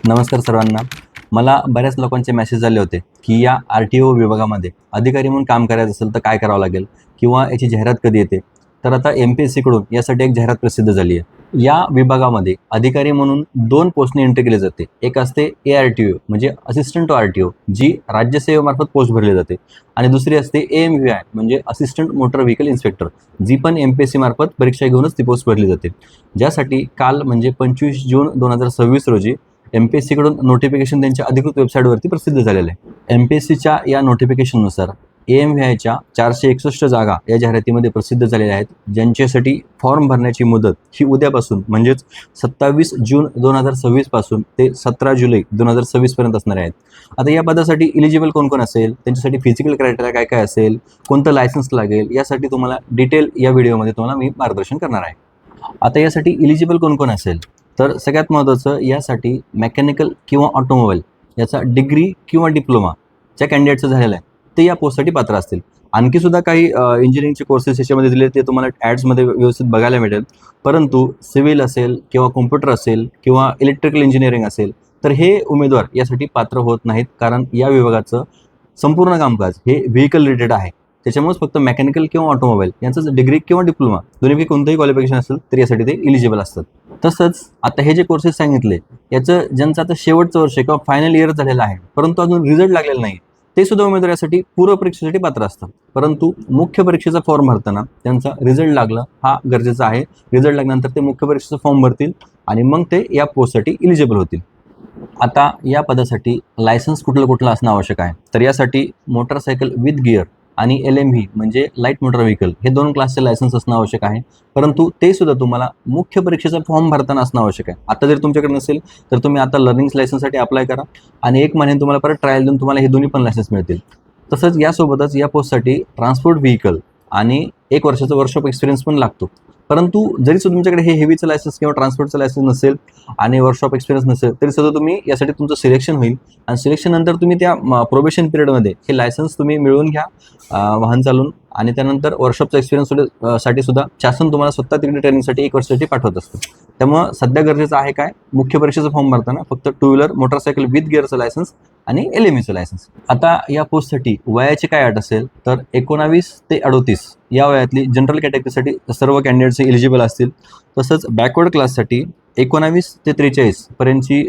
नमस्कार सर्वांना. मला बऱ्याच लोकांचे मेसेज आले होते की या RTO विभागामध्ये अधिकारी म्हणून काम करायचं असेल तर काय करावं लागेल किंवा याची जाहिरात कधी येते. तर आता MPSC कडून यासाठी एक जाहिरात प्रसिद्ध झाली आहे. या विभागामध्ये अधिकारी म्हणून 2 पोस्टने एंट्री केली जाते. एक असते ARTO म्हणजे असिस्टंट टू RTO, जी राज्यसेवेमार्फत पोस्ट भरली जाते, आणि दुसरी असते AMVI म्हणजे असिस्टंट मोटर व्हेकल इन्स्पेक्टर, जी पण MPSC मार्फत परीक्षा घेऊनच ती पोस्ट भरली जाते. ज्यासाठी काल म्हणजे 25 जून 2026 रोजी MPSC कडून नोटिफिकेशन त्यांच्या अधिकृत वेबसाईटवरती प्रसिद्ध झालेलं आहे. MPSCच्या या नोटिफिकेशननुसार AMVIच्या 461 जागा या जाहिरातीमध्ये प्रसिद्ध झालेल्या आहेत, ज्यांच्यासाठी फॉर्म भरण्याची मुदत ही उद्यापासून म्हणजेच 27 जून 2026 पासून ते 17 जुलै 2026 पर्यंत असणार आहेत. आता या पदासाठी इलिजिबल कोण कोण असेल, त्यांच्यासाठी फिजिकल क्रायटेरिया काय काय असेल, कोणतं लायसन्स लागेल, यासाठी तुम्हाला डिटेल या व्हिडिओमध्ये तुम्हाला मी मार्गदर्शन करणार आहे. आता यासाठी इलिजिबल कोण कोण असेल, तर सगळ्यात महत्त्वाचं यासाठी मेकॅनिकल किंवा ऑटोमोबाईल याचा डिग्री किंवा डिप्लोमा ज्या कॅन्डिडेटचं झालेलं आहे ते या पोस्टसाठी पात्र असतील. आणखी सुद्धा काही इंजिनिअरिंगचे कोर्सेस याच्यामध्ये दिले ते तुम्हाला ॲड्समध्ये व्यवस्थित बघायला मिळेल. परंतु सिव्हिल असेल किंवा कॉम्प्युटर असेल किंवा इलेक्ट्रिकल इंजिनिअरिंग असेल तर हे उमेदवार यासाठी पात्र होत नाहीत, कारण या विभागाचं संपूर्ण कामकाज हे व्हेकल रिलेटेड आहे. त्याच्यामुळेच फक्त मेकॅनिकल किंवा ऑटोमोबाईल यांचं डिग्री किंवा डिप्लोमा दोन्हीपैकी कोणतंही क्वालिफिकेशन असेल तर यासाठी ते इलिजिबल असतात. तसंच आता हे जे कोर्सेस सांगितले याचं ज्यांचं आता शेवटचं वर्ष किंवा फायनल इयर झालेलं आहे परंतु अजून रिझल्ट लागलेला नाही, ते सुद्धा उमेदवार यासाठी पूर्व परीक्षेसाठी पात्र असतात. परंतु मुख्य परीक्षेचा फॉर्म भरताना त्यांचा रिझल्ट लागला हा गरजेचा आहे. रिझल्ट लागल्यानंतर ते मुख्य परीक्षेचा फॉर्म भरतील आणि मग ते या पोस्टसाठी इलिजिबल होतील. आता या पदासाठी लायसन्स कुठलं असणं आवश्यक आहे, तर यासाठी मोटरसायकल विथ गिअर आणि LMV म्हणजे लाईट मोटर व्हेकल हे 2 क्लासचे लायसन्स असणं आवश्यक आहे. परंतु ते सुद्धा तुम्हाला मुख्य परीक्षेचा फॉर्म भरताना असणं आवश्यक आहे. आता जर तुमच्याकडे नसेल तर तुम्ही आता लर्निंग लायसन्ससाठी अप्लाय करा आणि 1 महिन्याने तुम्हाला परत ट्रायल देऊन तुम्हाला हे दोन्ही पण लायसन्स मिळतील. तसंच यासोबतच या पोस्टसाठी ट्रान्सपोर्ट व्हेकल आणि 1 वर्षाचा वर्कशॉप एक्सपिरियन्स पण लागतो. परंतु जरी सुद्धा तुमच्याकडे हे हेवीचं लायसन्स किंवा ट्रान्सपोर्टचं लायसन्स नसेल आणि वर्कशॉप एक्सपिरियन्स नसेल तरी सुद्धा तुम्ही यासाठी तुमचं सिलेक्शन होईल आणि सिलेक्शन नंतर तुम्ही त्या प्रोबेशन पिरियडमध्ये हे लायसन्स तुम्ही मिळवून घ्या वाहन चालवून, आणि त्यानंतर वर्कशॉपचा एक्सपिरियन्स साठी सुद्धा शासन तुम्हाला स्वतः तिकडे ट्रेनिंगसाठी 1 वर्षासाठी पाठवत असतं. त्यामुळं सध्या गरजेचं आहे काय, मुख्य परीक्षेचा फॉर्म भरताना फक्त 2 व्हीलर मोटरसायकल विथ गिअरचं लायसन्स आणि LMVचं लायसन्स. आता या पोस्टसाठी वयाची काय अट असेल, तर 19 ते 38 या वयातली जनरल कॅटेगरीसाठी सर्व कॅन्डिडेट्स इलिजिबल असतील. तसंच बॅकवर्ड क्लाससाठी 19 ते 43 पर्यंतची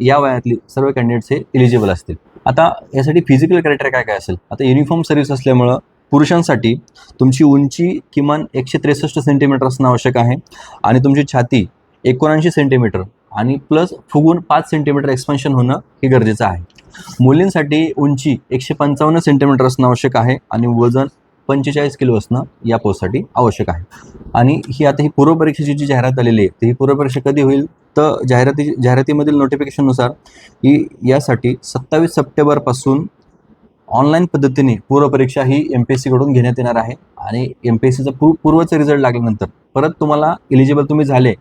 या वयातली सर्व कॅन्डिडेट्स हे इलिजिबल असतील. आता यासाठी फिजिकल क्रायटेरिया काय काय असेल, आता युनिफॉर्म सर्व्हिस असल्यामुळं पुरुषांसाठी तुमची उंची किमान 163 सेंटीमीटर असणं आवश्यक आहे आणि तुमची छाती 79 सेंटीमीटर आणि प्लस फुगून 5 सेंटीमीटर एक्सपान्शन होणं हे गरजेचं आहे. मुलींसाठी उंची 155 सेंटीमीटर असणं आवश्यक आहे आणि वजन 45 किलो असणं या पोस्टसाठी आवश्यक आहे. आणि आता ही पूर्व परीक्षेची जी जाहिरात आलेली आहे, ही पूर्व परीक्षा कधी होईल, तर जाहिरातीमधील नोटिफिकेशननुसार यासाठी 27 सप्टेंबरपासून ऑनलाईन पद्धतीने पूर्व परीक्षा ही MPSC कडून घेण्यात येणार आहे. आणि MPSCचा पूर्वचा रिझल्ट लागल्यानंतर परत तुम्हाला इलिजिबल तुम्ही झाले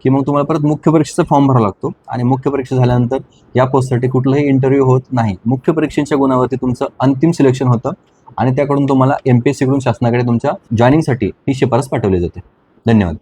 की मग तुम्हाला परत मुख्य परीक्षेचा फॉर्म भरावा लागतो आणि मुख्य परीक्षा झाल्यानंतर या पोस्टसाठी कुठलाही इंटरव्ह्यू होत नाही. मुख्य परीक्षेच्या गुणावरती तुमचं अंतिम सिलेक्शन होतं आणि त्याकडून तुम्हाला MPSC कडून शासनाकडे तुमच्या जॉईनिंगसाठी ही शिफारस पाठवली जाते. धन्यवाद.